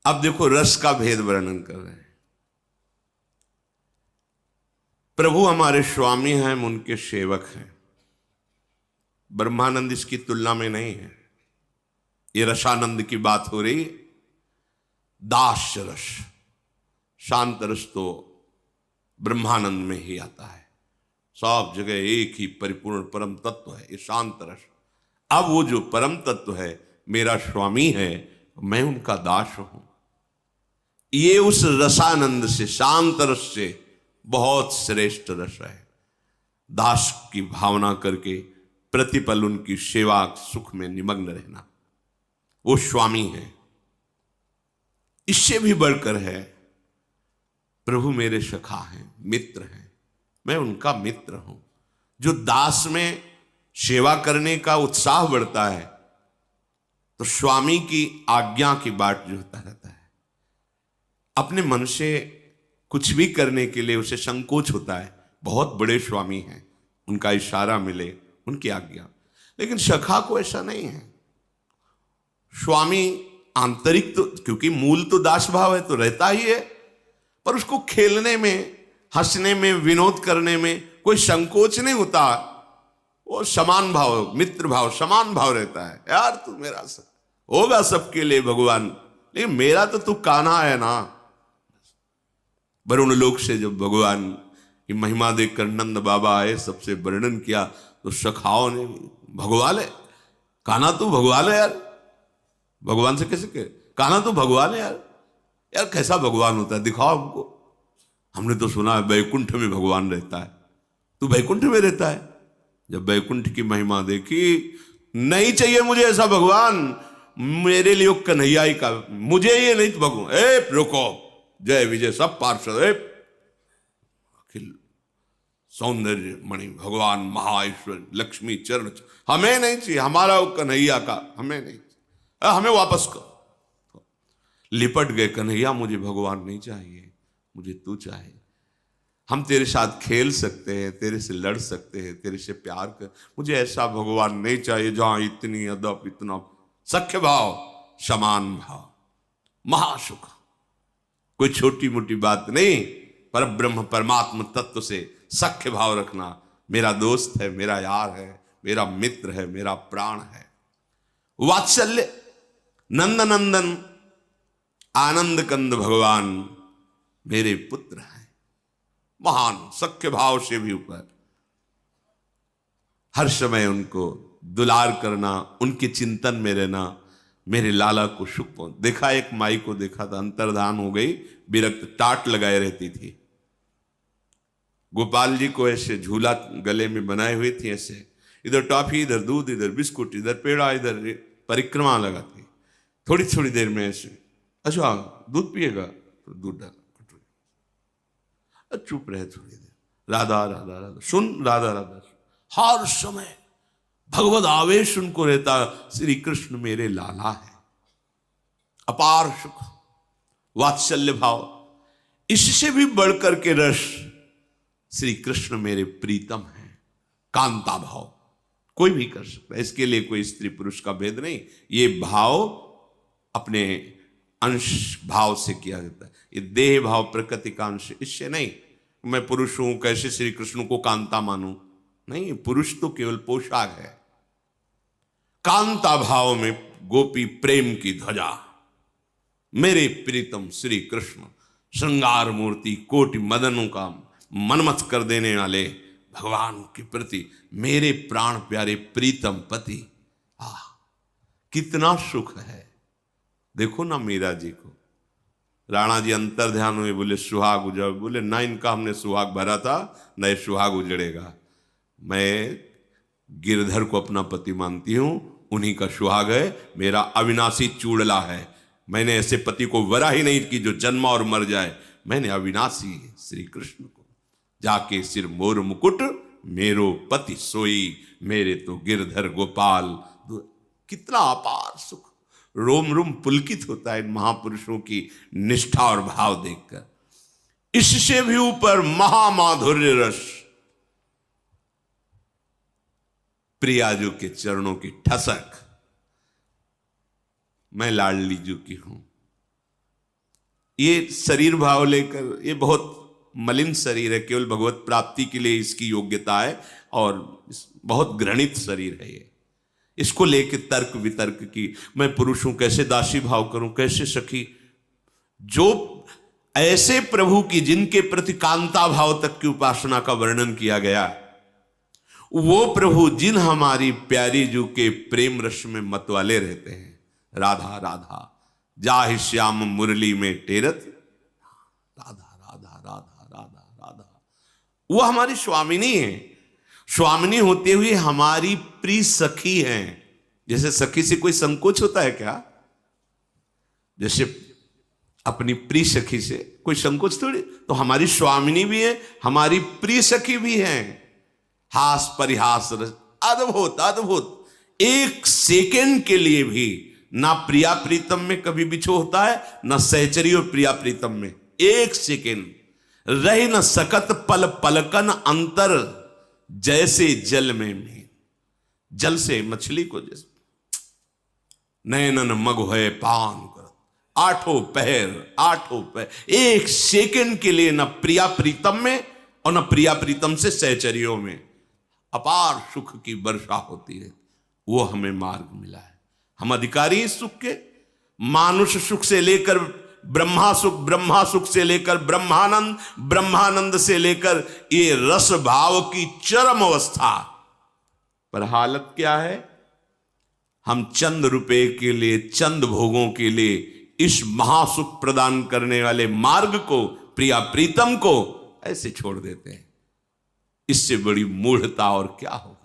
अब देखो रस का भेद वर्णन कर रहे हैं। प्रभु हमारे स्वामी हैं, हम उनके सेवक हैं। ब्रह्मानंद इसकी तुलना में नहीं है। ये रसानंद की बात हो रही। दास रस, शांत रस तो ब्रह्मानंद में ही आता है। सब जगह एक ही परिपूर्ण परम तत्व है, ये शांत रस। अब वो जो परम तत्व है मेरा स्वामी है, मैं उनका दास हूं। ये उस रसानंद से, शांत रस से बहुत श्रेष्ठ रस है। दास की भावना करके प्रतिपल उनकी सेवा सुख में निमग्न रहना, वो स्वामी है। इससे भी बढ़कर है, प्रभु मेरे सखा हैं, मित्र हैं, मैं उनका मित्र हूं। जो दास में सेवा करने का उत्साह बढ़ता है तो स्वामी की आज्ञा की बाट जोता रहता है। अपने मन से कुछ भी करने के लिए उसे संकोच होता है। बहुत बड़े स्वामी हैं, उनका इशारा मिले, उनकी आज्ञा। लेकिन सखा को ऐसा नहीं है। स्वामी आंतरिक तो, क्योंकि मूल तो दास भाव है, तो रहता ही है, पर उसको खेलने में, हंसने में, विनोद करने में कोई संकोच नहीं होता। वो समान भाव, मित्र भाव, समान भाव रहता है। यार तू मेरा सब होगा, सबके लिए भगवान, लेकिन मेरा तो तू कान्हा है ना। वरुण लोक से जब भगवान की महिमा देखकर नंद बाबा आए, सबसे वर्णन किया, तो सखाओं ने भगवा ले, कान्हा तू भगवा ले यार। भगवान से कैसे कहे, कान्हा तू भगवा ले यार। यार कैसा भगवान होता है, दिखाओ हमको। हमने तो सुना है बैकुंठ में भगवान रहता है, तू बैकुंठ में रहता है। जब बैकुंठ की महिमा देखी, नहीं चाहिए मुझे ऐसा भगवान, मेरे लिए कन्हैया का, मुझे ये नहीं तो भगवान। ए रुको, जय विजय सब पार्षद, अखिल सौंदर्य मणि भगवान महाईश्वर लक्ष्मी चरण, हमें नहीं चाहिए, हमारा कन्हैया का हमें नहीं चाहिए, हमें वापस कर। लिपट गए, कन्हैया मुझे भगवान नहीं चाहिए, मुझे तू चाहिए। हम तेरे साथ खेल सकते हैं, तेरे से लड़ सकते हैं, तेरे से प्यार कर, मुझे ऐसा भगवान नहीं चाहिए जहां इतनी अदब, इतना सख्य भाव, समान भाव, महासुख। कोई छोटी मोटी बात नहीं, पर ब्रह्म परमात्म तत्व से सख्य भाव रखना। मेरा दोस्त है, मेरा यार है, मेरा मित्र है, मेरा प्राण है। वात्सल्य, नंद नंदन आनंद कंद भगवान मेरे पुत्र हैं। महान सख्य भाव से भी ऊपर, हर समय उनको दुलार करना, उनके चिंतन में रहना, मेरे लाला को सुख पहुंच। देखा, एक माई को देखा था, अंतर्धान हो गई, विरक्त, टाट लगाए रहती थी। गोपाल जी को ऐसे झूला गले में बनाए हुई थी, ऐसे इधर टॉफी, इधर दूध, इधर बिस्कुट, इधर पेड़ा, इधर परिक्रमा लगाती। थोड़ी थोड़ी देर में ऐसे, अच्छा दूध पिएगा तो दूध डाल, चुप रहे थोड़ी देर, राधा राधा राधा सुन, राधा राधा सुन। हर समय भगवत आवेश उनको रहता, श्री कृष्ण मेरे लाला है। अपार सुख, वात्सल्य भाव। इससे भी बढ़कर के रस, श्री कृष्ण मेरे प्रीतम है। कांता भाव कोई भी कर सकता है, इसके लिए कोई स्त्री पुरुष का भेद नहीं। ये भाव अपने अंश भाव से किया जाता है। ये देह भाव प्रकृति का अंश, इससे नहीं मैं पुरुष हूं कैसे श्री कृष्ण को कांता मानूं, नहीं, पुरुष तो केवल पोशाक है। कांता भाव में गोपी प्रेम की ध्वजा, मेरे प्रीतम श्री कृष्ण, श्रृंगार मूर्ति, कोटि मदनों का मनमथ कर देने वाले भगवान के प्रति मेरे प्राण प्यारे प्रीतम पति। कितना सुख है। देखो ना मीरा जी को, राणा जी अंतर ध्यान हुए, बोले सुहाग उजड़, बोले ना इनका हमने सुहाग भरा था, न ये सुहाग उजड़ेगा। मैं गिरधर को अपना पति मानती हूं, उन्हीं का सुहाग है, मेरा अविनाशी चूड़ला है। मैंने ऐसे पति को वरा ही नहीं कि जो जन्मा और मर जाए। मैंने अविनाशी श्री कृष्ण को, जाके सिर मोर मुकुट मेरो पति सोई, मेरे तो गिरधर गोपाल। कितना अपार सुख, रोम रोम पुलकित होता है इन महापुरुषों की निष्ठा और भाव देखकर। इससे भी ऊपर महामाधुर्य रस, प्रियाजू के चरणों की ठसक। मैं लाडली जू की हूं, ये शरीर भाव लेकर, ये बहुत मलिन शरीर है, केवल भगवत प्राप्ति के लिए इसकी योग्यता है और बहुत घृणित शरीर है ये। इसको लेके तर्क वितर्क की, मैं पुरुष हूं कैसे दासी भाव करूं, कैसे सखी। जो ऐसे प्रभु की जिनके प्रति कांता भाव तक की उपासना का वर्णन किया गया, वो प्रभु जिन हमारी प्यारी जू के प्रेम रस में मतवाले रहते हैं, राधा राधा जाहि श्याम मुरली में टेरत, राधा राधा राधा राधा राधा, वो हमारी स्वामिनी है। स्वामिनी होते हुए हमारी प्रिय सखी हैं। जैसे सखी से कोई संकोच होता है क्या? जैसे अपनी प्रिय सखी से कोई संकोच थोड़ी, तो हमारी स्वामिनी भी है, हमारी प्रिय सखी भी है। हास परिहास रस, अद्भुत अद्भुत। एक सेकेंड के लिए भी ना प्रिया प्रीतम में कभी बिछो होता है, ना सहचरी और प्रिया प्रीतम में एक सेकेंड रहे न सकत पल पलकन अंतर, जैसे जल में जल से मछली को जैसे नैनन मग है पान कर, आठों पहर एक सेकेंड के लिए न प्रिया प्रीतम में और न प्रिया प्रीतम से सहचरियों में अपार सुख की वर्षा होती है। वो हमें मार्ग मिला है। हम अधिकारी सुख के, मानुष सुख से लेकर ब्रह्मा सुख से लेकर ब्रह्मानंद, ब्रह्मानंद से लेकर ये रस भाव की चरम अवस्था। पर हालत क्या है? हम चंद रुपए के लिए, चंद भोगों के लिए इस महासुख प्रदान करने वाले मार्ग को, प्रिया प्रीतम को ऐसे छोड़ देते हैं। इससे बड़ी मूढ़ता और क्या हो।